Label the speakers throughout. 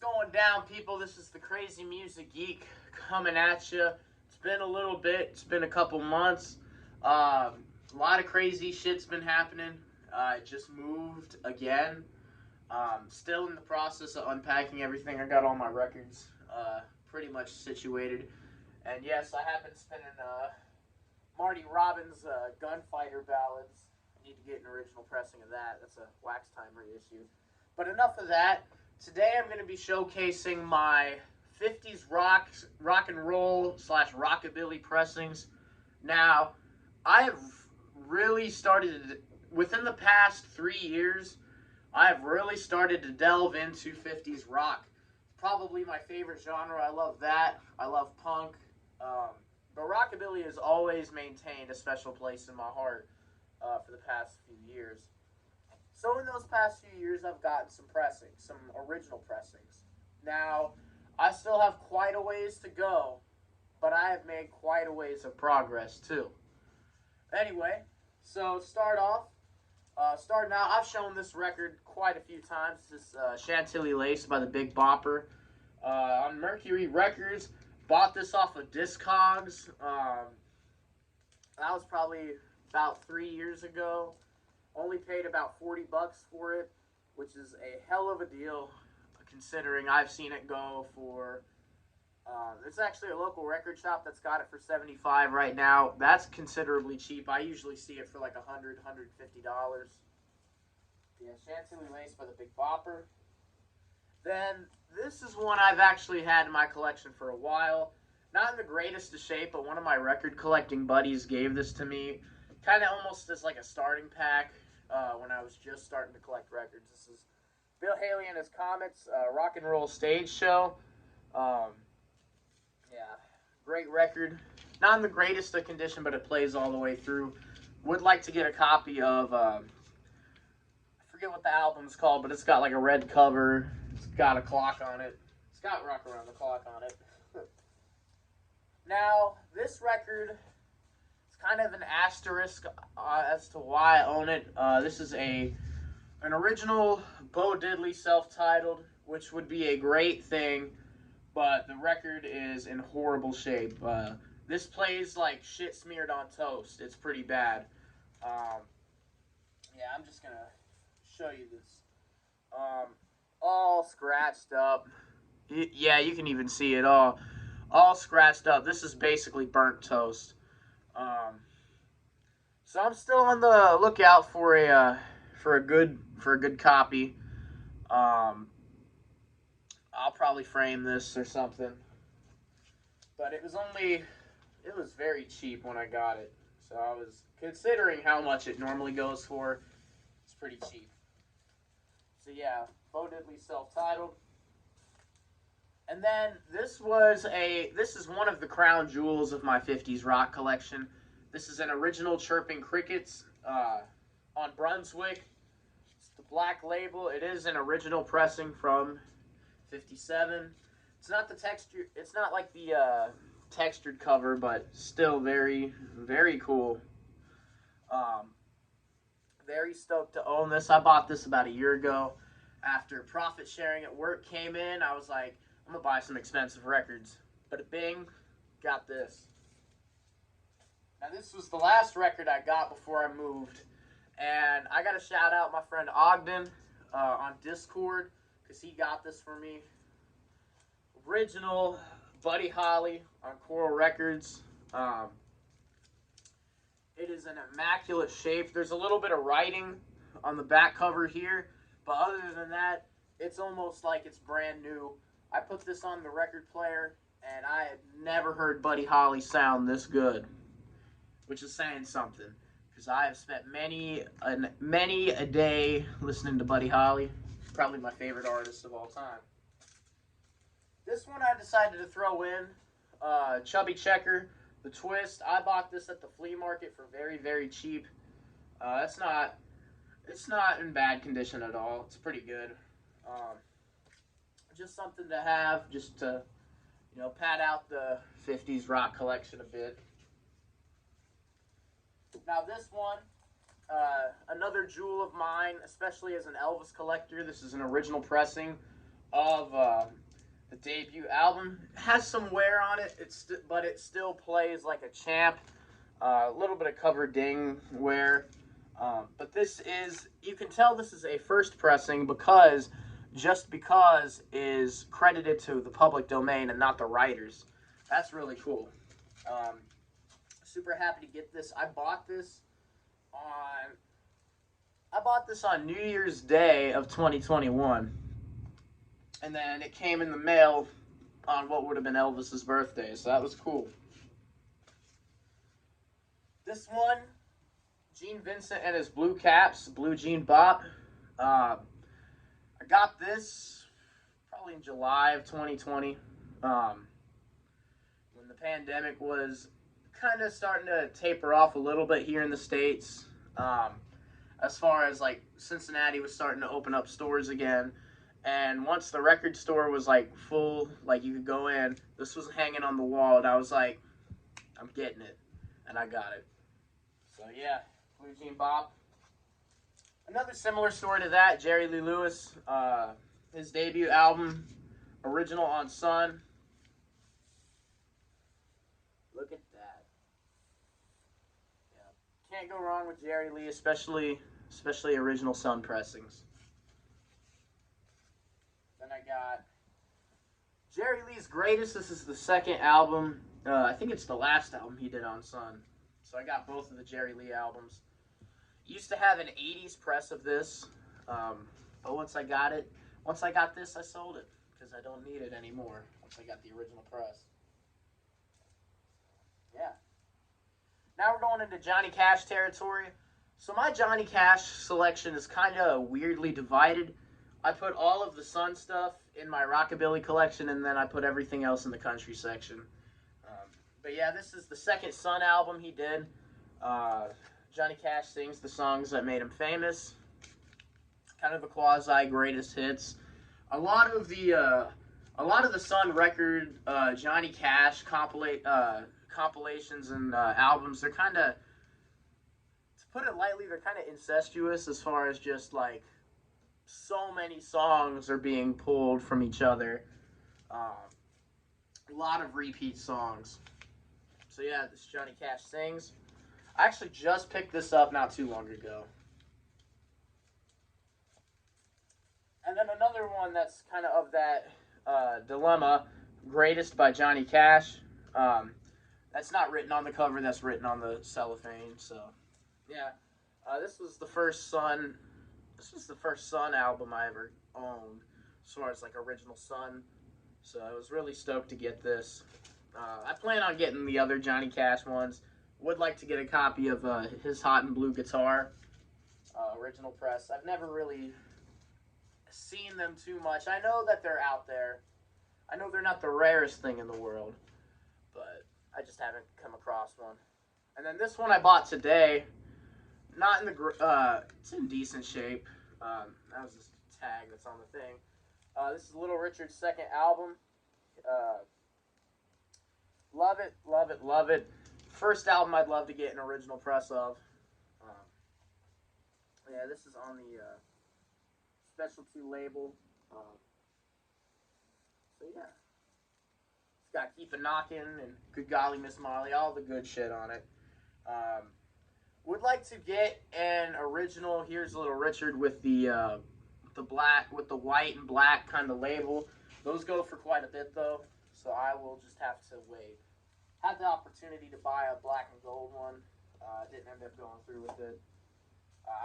Speaker 1: going down, people? This is the Crazy Music Geek coming at you. It's been a little bit. It's been a couple months. A lot of crazy shit's been happening. I just moved again. Still in the process of unpacking everything. I got all my records pretty much situated. And yes, I have been spinning Marty Robbins' Gunfighter ballads. I need to get an original pressing of that. That's a wax timer issue. But enough of that. Today I'm going to be showcasing my 50s rock and roll / rockabilly pressings. Now, I have really started, within the past 3 years, I have really started to delve into 50s rock. Probably my favorite genre. I love that. I love punk. But rockabilly has always maintained a special place in my heart for the past few years. So in those past few years, I've gotten some pressings, some original pressings. Now, I still have quite a ways to go, but I have made quite a ways of progress too. Anyway, so starting out, I've shown this record quite a few times. This is Chantilly Lace by the Big Bopper on Mercury Records. Bought this off of Discogs. That was probably about 3 years ago. Only paid about $40 for it, which is a hell of a deal, considering I've seen it go for. It's actually a local record shop that's got it for $75 right now. That's considerably cheap. I usually see it for like $100, $150. Yeah, Chantilly Lace by the Big Bopper. Then this is one I've actually had in my collection for a while. Not in the greatest of shape, but one of my record collecting buddies gave this to me, kind of almost as like a starting pack when I was just starting to collect records. This is Bill Haley and his Comets Rock and Roll Stage Show. Yeah, great record. Not in the greatest of condition, but it plays all the way through. Would like to get a copy of, I forget what the album's called, but it's got like a red cover. It's got a clock on it. It's got Rock Around the Clock on it. Now, this record, it's kind of an asterisk as to why I own it. This is an original Bo Diddley self-titled, which would be a great thing, but the record is in horrible shape. This plays like shit smeared on toast. It's pretty bad. Yeah, I'm just going to show you this. All scratched up. Yeah, you can even see it all scratched up. This is basically burnt toast. So I'm still on the lookout for a good copy. I'll probably frame this or something. But it was very cheap when I got it. So I was considering how much it normally goes for. It's pretty cheap. So yeah, Bo Diddley self-titled. And then this is one of the crown jewels of my 50s rock collection. This is an original Chirping Crickets on Brunswick. It's the black label. It is an original pressing from 57. It's not the texture. It's not like the textured cover, but still very, very cool. Very stoked to own this. I bought this about a year ago. After profit sharing at work came in, I was like, I'm going to buy some expensive records. But bing, got this. Now, this was the last record I got before I moved. And I got to shout out my friend Ogden on Discord, because he got this for me. Original Buddy Holly on Coral Records. It is in immaculate shape. There's a little bit of writing on the back cover here. But other than that, it's almost like it's brand new. I put this on the record player, and I have never heard Buddy Holly sound this good, which is saying something, because I have spent many a day listening to Buddy Holly. Probably my favorite artist of all time. This one I decided to throw in, Chubby Checker, The Twist. I bought this at the flea market for very, very cheap. It's not in bad condition at all. It's pretty good. Just something to have, just to, pad out the 50s rock collection a bit. Now this one, another jewel of mine, especially as an Elvis collector. This is an original pressing of the debut album. It has some wear on it, but it still plays like a champ. A little bit of cover ding wear. But this is, you can tell this is a first pressing because is credited to the public domain and not the writers. That's really cool. Super happy to get this. I bought this on New Year's Day of 2021. And then it came in the mail on what would have been Elvis's birthday, so that was cool. This one, Gene Vincent and his Blue Caps, Blue Jean Bop. I got this probably in July of 2020, when the pandemic was kind of starting to taper off a little bit here in the States. As far as like Cincinnati was starting to open up stores again. And once the record store was like full, like you could go in, this was hanging on the wall, and I was like, I'm getting it. And I got it. So yeah, Blue Jean Bop. Another similar story to that, Jerry Lee Lewis, his debut album, Original on Sun. Look at that. Yeah. Can't go wrong with Jerry Lee, especially original Sun pressings. Then I got Jerry Lee's Greatest. This is the second album. I think it's the last album he did on Sun. So I got both of the Jerry Lee albums. Used to have an 80s press of this, but once I got this, I sold it because I don't need it anymore once I got the original press. Yeah. Now we're going into Johnny Cash territory. So my Johnny Cash selection is kind of weirdly divided. I put all of the Sun stuff in my Rockabilly collection, and then I put everything else in the country section. But yeah, this is the second Sun album he did. Johnny Cash sings the songs that made him famous. Kind of a quasi greatest hits. A lot of the Sun record Johnny Cash compilations and albums, they're kind of, to put it lightly, they're kind of incestuous as far as just like so many songs are being pulled from each other. A lot of repeat songs. So yeah, this Johnny Cash Sings. I actually just picked this up not too long ago. And then another one that's kind of that dilemma, Greatest by Johnny Cash. That's not written on the cover, that's written on the cellophane. So yeah, this was the first Sun album I ever owned, as far as like original Sun. So I was really stoked to get this. I plan on getting the other Johnny Cash ones. Would like to get a copy of his Hot and Blue Guitar, original press. I've never really seen them too much. I know that they're out there. I know they're not the rarest thing in the world, but I just haven't come across one. And then this one I bought today. Not in the it's in decent shape. That was this tag that's on the thing. This is Little Richard's second album. Love it, love it, love it. First album I'd love to get an original press of. Yeah, this is on the specialty label. So yeah, it's got Keep It Knockin' and Good Golly Miss Molly, all the good shit on it. Would like to get an original Here's Little Richard with the black, with the white and black kind of label. Those go for quite a bit though, so I will just have to wait. Had the opportunity to buy a black and gold one. Didn't end up going through with it.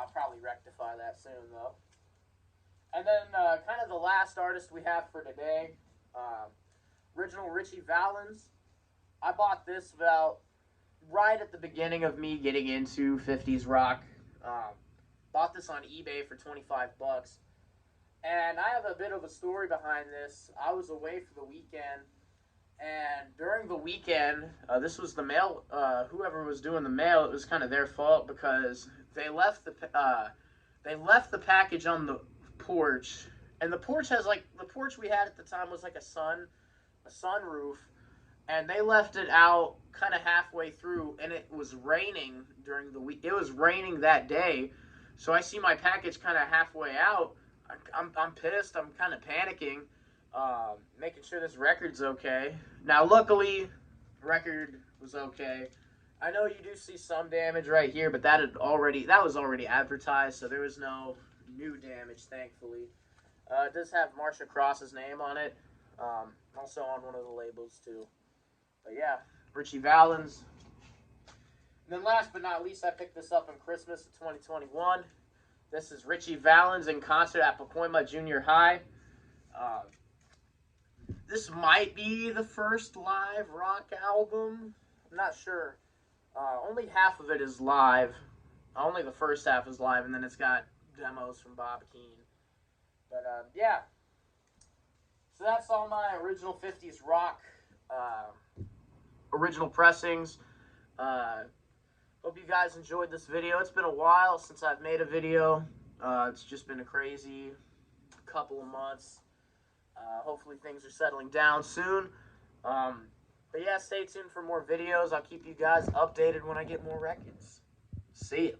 Speaker 1: I'll probably rectify that soon though. And then kind of the last artist we have for today, original Richie Valens. I bought this about right at the beginning of me getting into 50s rock. Bought this on eBay for $25. And I have a bit of a story behind this. I was away for the weekend, and during the weekend, this was the mail, whoever was doing the mail, it was kind of their fault because they left the package on the porch, and the porch has like, the porch we had at the time was like a sunroof, and they left it out kind of halfway through, and it was raining during the week. It was raining that day, so I see my package kind of halfway out. I'm pissed. I'm kind of panicking, making sure this record's okay. Now, luckily, record was okay. I know you do see some damage right here, but that was already advertised, so there was no new damage, thankfully. It does have Marsha Cross's name on it, also on one of the labels too. But yeah, Richie Valens. And then last but not least, I picked this up on Christmas of 2021. This is Richie Valens in concert at Pacoima Junior High. This might be the first live rock album. I'm not sure. Only half of it is live. Only the first half is live, and then it's got demos from Bob Keane. But yeah. So that's all my original 50s rock original pressings. Hope you guys enjoyed this video. It's been a while since I've made a video. It's just been a crazy couple of months. Hopefully things are settling down soon. But yeah, stay tuned for more videos. I'll keep you guys updated when I get more records. See ya.